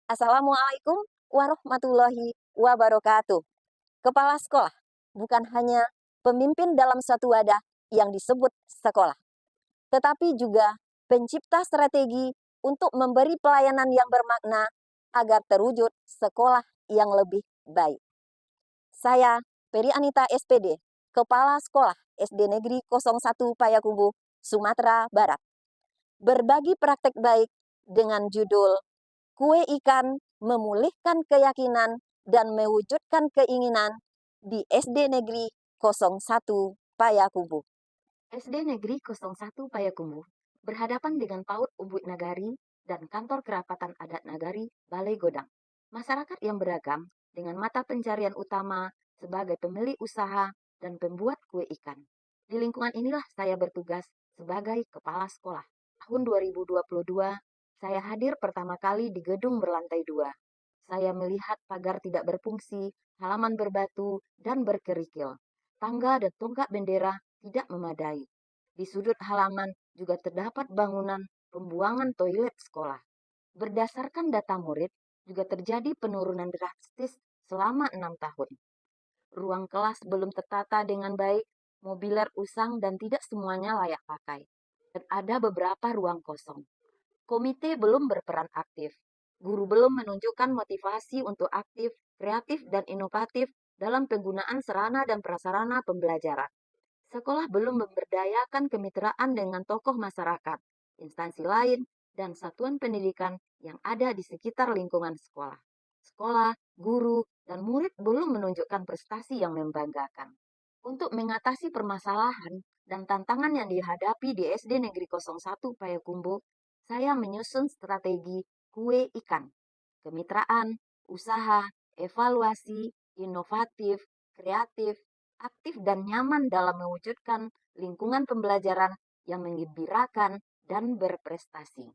Assalamualaikum warahmatullahi wabarakatuh. Kepala sekolah bukan hanya pemimpin dalam satu wadah yang disebut sekolah, tetapi juga pencipta strategi untuk memberi pelayanan yang bermakna agar terwujud sekolah yang lebih baik. Saya, Peri Anita SPD, Kepala Sekolah SD Negeri 01 Payakumbuh, Sumatera Barat. Berbagi praktek baik dengan judul Kue Ikan Memulihkan Keyakinan dan Mewujudkan Keinginan di SD Negeri 01 Payakumbuh. SD Negeri 01 Payakumbuh berhadapan dengan PAUD Umbuit Nagari dan Kantor Kerapatan Adat Nagari, Balai Godang. Masyarakat yang beragam dengan mata pencarian utama sebagai pemilik usaha dan pembuat kue ikan. Di lingkungan inilah saya bertugas sebagai kepala sekolah. Tahun 2022, saya hadir pertama kali di gedung berlantai 2. Saya melihat pagar tidak berfungsi, halaman berbatu, dan berkerikil. Tangga dan tonggak bendera tidak memadai. Di sudut halaman juga terdapat bangunan pembuangan toilet sekolah. Berdasarkan data murid, juga terjadi penurunan drastis selama 6 tahun. Ruang kelas belum tertata dengan baik, mobiler usang dan tidak semuanya layak pakai. Dan ada beberapa ruang kosong. Komite belum berperan aktif. Guru belum menunjukkan motivasi untuk aktif, kreatif, dan inovatif dalam penggunaan sarana dan prasarana pembelajaran. Sekolah belum memberdayakan kemitraan dengan tokoh masyarakat, instansi lain, dan satuan pendidikan yang ada di sekitar lingkungan sekolah. Sekolah, guru, dan murid belum menunjukkan prestasi yang membanggakan. Untuk mengatasi permasalahan dan tantangan yang dihadapi di SD Negeri 01 Payakumbuh, saya menyusun strategi kue ikan, kemitraan, usaha, evaluasi, inovatif, kreatif, aktif dan nyaman dalam mewujudkan lingkungan pembelajaran yang menggembirakan dan berprestasi.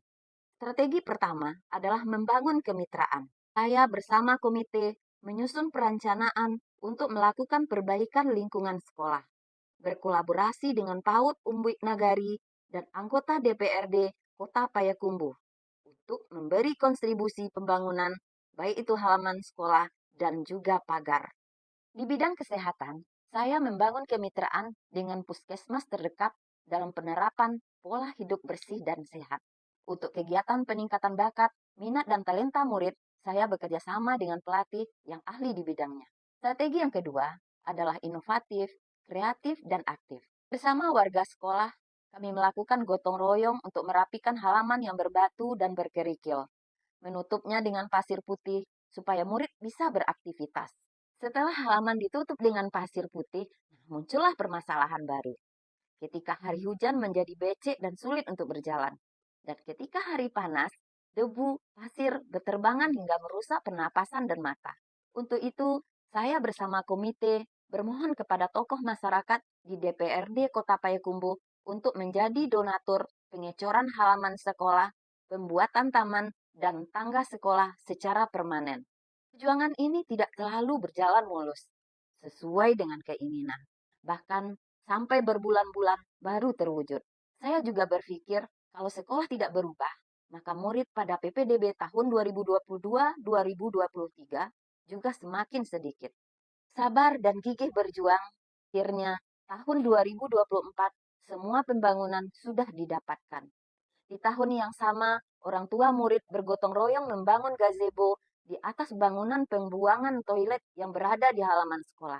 Strategi pertama adalah membangun kemitraan. Saya bersama komite menyusun perencanaan untuk melakukan perbaikan lingkungan sekolah, berkolaborasi dengan PAUD Umbuit Nagari dan anggota DPRD Kota Payakumbuh untuk memberi kontribusi pembangunan, baik itu halaman sekolah dan juga pagar. Di bidang kesehatan, saya membangun kemitraan dengan puskesmas terdekat dalam penerapan pola hidup bersih dan sehat. Untuk kegiatan peningkatan bakat, minat, dan talenta murid, saya bekerja sama dengan pelatih yang ahli di bidangnya. Strategi yang kedua adalah inovatif, kreatif, dan aktif. Bersama warga sekolah, kami melakukan gotong royong untuk merapikan halaman yang berbatu dan berkerikil, menutupnya dengan pasir putih supaya murid bisa beraktivitas. Setelah halaman ditutup dengan pasir putih, muncullah permasalahan baru. Ketika hari hujan menjadi becek dan sulit untuk berjalan. Dan ketika hari panas, debu, pasir berterbangan hingga merusak pernapasan dan mata. Untuk itu, saya bersama komite bermohon kepada tokoh masyarakat di DPRD Kota Payakumbuh untuk menjadi donatur pengecoran halaman sekolah, pembuatan taman, dan tangga sekolah secara permanen. Perjuangan ini tidak selalu berjalan mulus, sesuai dengan keinginan. Bahkan sampai berbulan-bulan baru terwujud. Saya juga berpikir kalau sekolah tidak berubah, maka murid pada PPDB tahun 2022-2023 juga semakin sedikit. Sabar dan gigih berjuang, akhirnya tahun 2024 semua pembangunan sudah didapatkan. Di tahun yang sama, orang tua murid bergotong royong membangun gazebo di atas bangunan pembuangan toilet yang berada di halaman sekolah.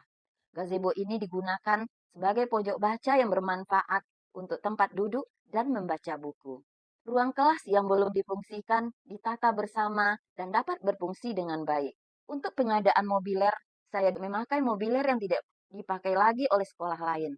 Gazebo ini digunakan sebagai pojok baca yang bermanfaat untuk tempat duduk dan membaca buku. Ruang kelas yang belum difungsikan ditata bersama dan dapat berfungsi dengan baik. Untuk pengadaan mobiler, saya memakai mobiler yang tidak dipakai lagi oleh sekolah lain.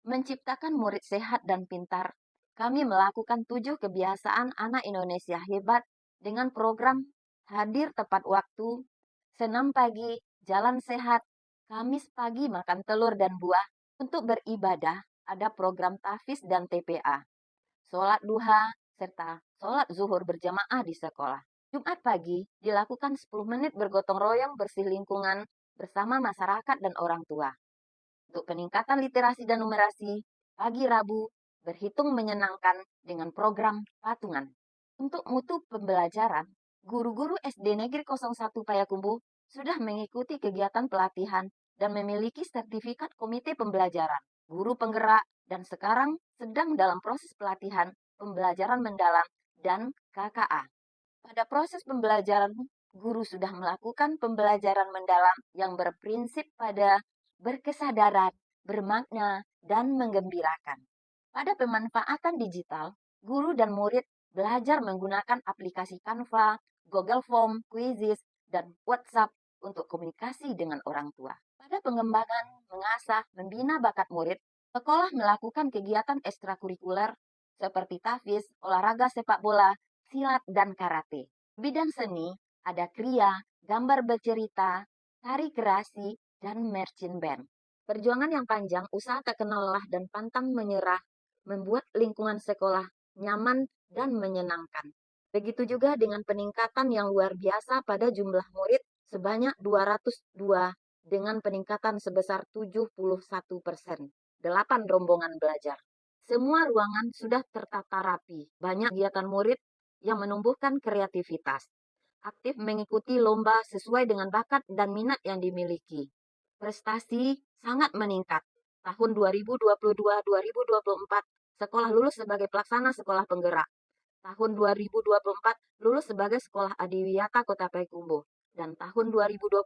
Menciptakan murid sehat dan pintar, kami melakukan 7 kebiasaan anak Indonesia hebat dengan program hadir tepat waktu, senam pagi, jalan sehat, Kamis pagi makan telur dan buah. Untuk beribadah, ada program tahfiz dan TPA, sholat duha, serta sholat zuhur berjamaah di sekolah. Jumat pagi dilakukan 10 menit bergotong royong bersih lingkungan bersama masyarakat dan orang tua. Untuk peningkatan literasi dan numerasi, pagi Rabu berhitung menyenangkan dengan program patungan. Untuk mutu pembelajaran, Guru-guru SD Negeri 01 Payakumbuh sudah mengikuti kegiatan pelatihan dan memiliki sertifikat komite pembelajaran, guru penggerak, dan sekarang sedang dalam proses pelatihan pembelajaran mendalam dan KKA. Pada proses pembelajaran, guru sudah melakukan pembelajaran mendalam yang berprinsip pada berkesadaran, bermakna, dan menggembirakan. Pada pemanfaatan digital, guru dan murid belajar menggunakan aplikasi Canva, Google Form, Quizzes, dan WhatsApp untuk komunikasi dengan orang tua. Pada pengembangan, mengasah, membina bakat murid, sekolah melakukan kegiatan ekstrakurikuler seperti tahfiz, olahraga sepak bola, silat, dan karate. Bidang seni ada kriya, gambar bercerita, tari kreasi, dan marching band. Perjuangan yang panjang, usaha tak kenal lelah, dan pantang menyerah membuat lingkungan sekolah nyaman dan menyenangkan. Begitu juga dengan peningkatan yang luar biasa pada jumlah murid sebanyak 202 dengan peningkatan sebesar 71%. 8 rombongan belajar. Semua ruangan sudah tertata rapi. Banyak kegiatan murid yang menumbuhkan kreativitas. Aktif mengikuti lomba sesuai dengan bakat dan minat yang dimiliki. Prestasi sangat meningkat. Tahun 2022-2024, sekolah lulus sebagai pelaksana sekolah penggerak. Tahun 2024, lulus sebagai sekolah adiwiyata Kota Payakumbuh. Dan tahun 2025,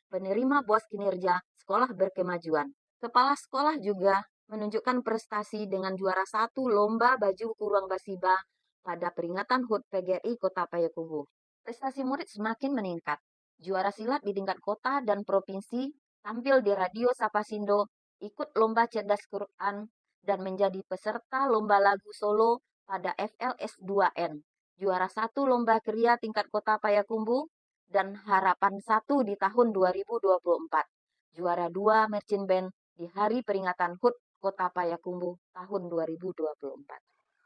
penerima BOS kinerja sekolah berkemajuan. Kepala sekolah juga menunjukkan prestasi dengan juara 1 lomba baju kurung basiba pada peringatan HUT PGRI Kota Payakumbuh. Prestasi murid semakin meningkat. Juara silat di tingkat kota dan provinsi, tampil di Radio Sapasindo, ikut lomba cerdas Quran, dan menjadi peserta lomba lagu solo pada FLS 2N. Juara 1 lomba kriya tingkat kota Payakumbuh, dan harapan 1 di tahun 2024. Juara 2 marching band di hari peringatan HUT Kota Payakumbuh tahun 2024.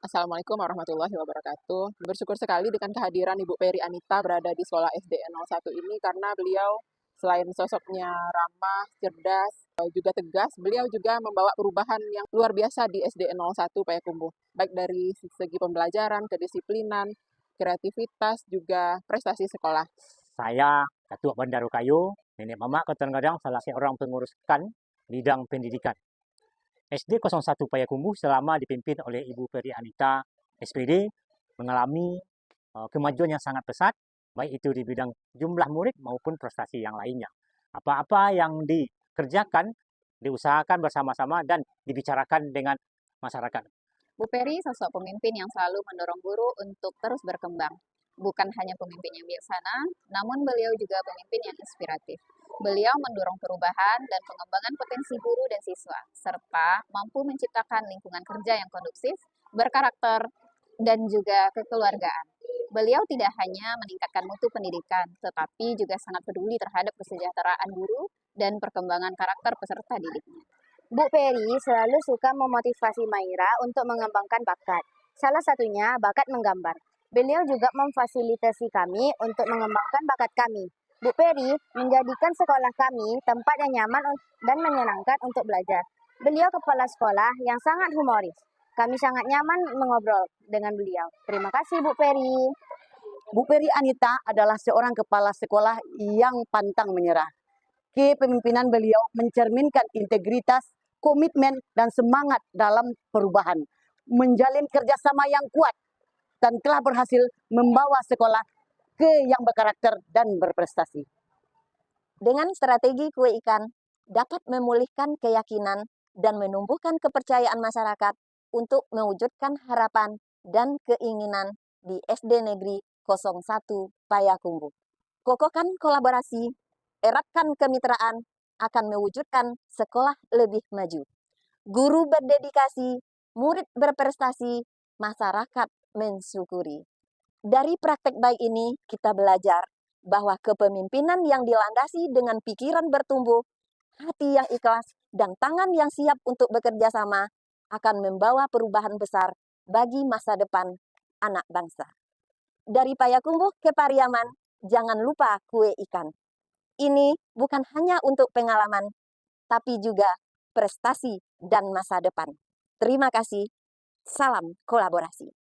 Assalamualaikum warahmatullahi wabarakatuh. Bersyukur sekali dengan kehadiran Ibu Peri Anita berada di sekolah SDN 01 ini karena beliau selain sosoknya ramah, cerdas, juga tegas, beliau juga membawa perubahan yang luar biasa di SDN 01 Payakumbuh. Baik dari segi pembelajaran, kedisiplinan, kreativitas, juga prestasi sekolah. Saya Ketua Bandar Kayu, Nenek Mama kadang-kadang salah seorang pengurus KAN bidang pendidikan. SD 01 Payakumbuh selama dipimpin oleh Ibu Peri Anita SPD mengalami kemajuan yang sangat pesat, baik itu di bidang jumlah murid maupun prestasi yang lainnya. Apa-apa yang dikerjakan, diusahakan bersama-sama dan dibicarakan dengan masyarakat. Bu Peri sosok pemimpin yang selalu mendorong guru untuk terus berkembang. Bukan hanya pemimpin yang bijaksana, namun beliau juga pemimpin yang inspiratif. Beliau mendorong perubahan dan pengembangan potensi guru dan siswa, serta mampu menciptakan lingkungan kerja yang kondusif, berkarakter, dan juga kekeluargaan. Beliau tidak hanya meningkatkan mutu pendidikan, tetapi juga sangat peduli terhadap kesejahteraan guru dan perkembangan karakter peserta didiknya. Bu Peri selalu suka memotivasi Maira untuk mengembangkan bakat. Salah satunya bakat menggambar. Beliau juga memfasilitasi kami untuk mengembangkan bakat kami. Bu Peri menjadikan sekolah kami tempat yang nyaman dan menyenangkan untuk belajar. Beliau kepala sekolah yang sangat humoris. Kami sangat nyaman mengobrol dengan beliau. Terima kasih Bu Peri. Bu Peri Anita adalah seorang kepala sekolah yang pantang menyerah. Kepemimpinan beliau mencerminkan integritas, komitmen, dan semangat dalam perubahan. Menjalin kerjasama yang kuat dan telah berhasil membawa sekolah ke yang berkarakter dan berprestasi. Dengan strategi kue ikan, dapat memulihkan keyakinan dan menumbuhkan kepercayaan masyarakat untuk mewujudkan harapan dan keinginan di SD Negeri 01 Payakumbuh. Kokohkan kolaborasi, eratkan kemitraan, akan mewujudkan sekolah lebih maju. Guru berdedikasi, murid berprestasi, masyarakat mensyukuri. Dari praktek baik ini, kita belajar bahwa kepemimpinan yang dilandasi dengan pikiran bertumbuh, hati yang ikhlas, dan tangan yang siap untuk bekerja sama akan membawa perubahan besar bagi masa depan anak bangsa. Dari Payakumbuh ke Pariaman, jangan lupa kue ikan. Ini bukan hanya untuk pengalaman, tapi juga prestasi dan masa depan. Terima kasih. Salam kolaborasi.